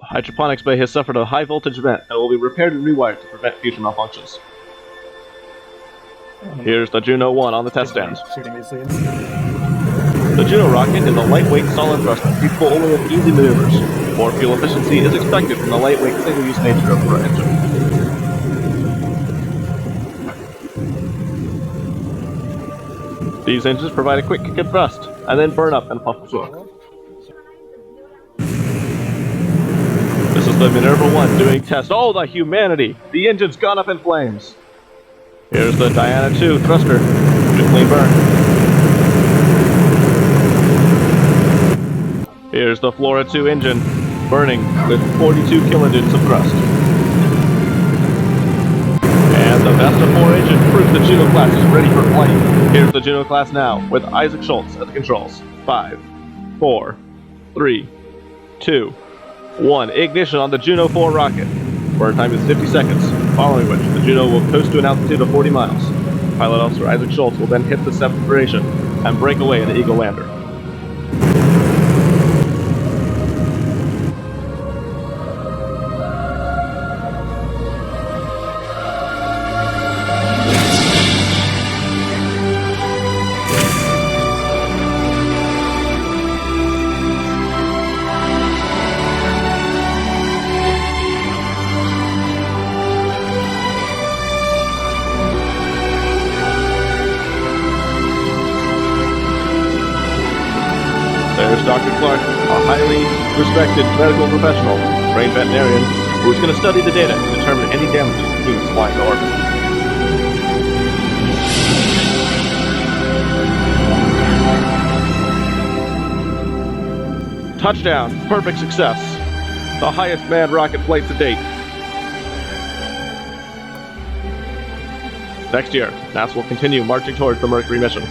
Hydroponics bay has suffered a high voltage event and will be repaired and rewired to prevent future malfunctions. Here's the Juno 1 on the test stand. The Juno rocket is a lightweight solid thruster capable only of easy maneuvers. More fuel efficiency is expected from the lightweight single-use nature of the engine. These engines provide a quick kick and thrust, and then burn up and puff of smoke. This is the Minerva 1 doing test. Oh, the humanity! The engine's gone up in flames! Here's the Diana 2 thruster. Good clean burn. Here's the Flora 2 engine, burning with 42 kilonewtons of thrust. And the Vesta 4 engine proves the Juno class is ready for flight. Here's the Juno class now, with Isaac Schultz at the controls. 5, 4, 3, 2, 1. Ignition on the Juno 4 rocket. Burn time is 50 seconds, following which the Juno will coast to an altitude of 40 miles. Pilot Officer Isaac Schultz will then hit the separation and break away in the Eagle lander. There's Dr. Clarke, a highly respected medical professional, trained veterinarian, who's going to study the data and determine any damages to humans flying to orbit. Touchdown! Perfect success! The highest manned rocket flight to date. Next year, NASA will continue marching towards the Mercury mission.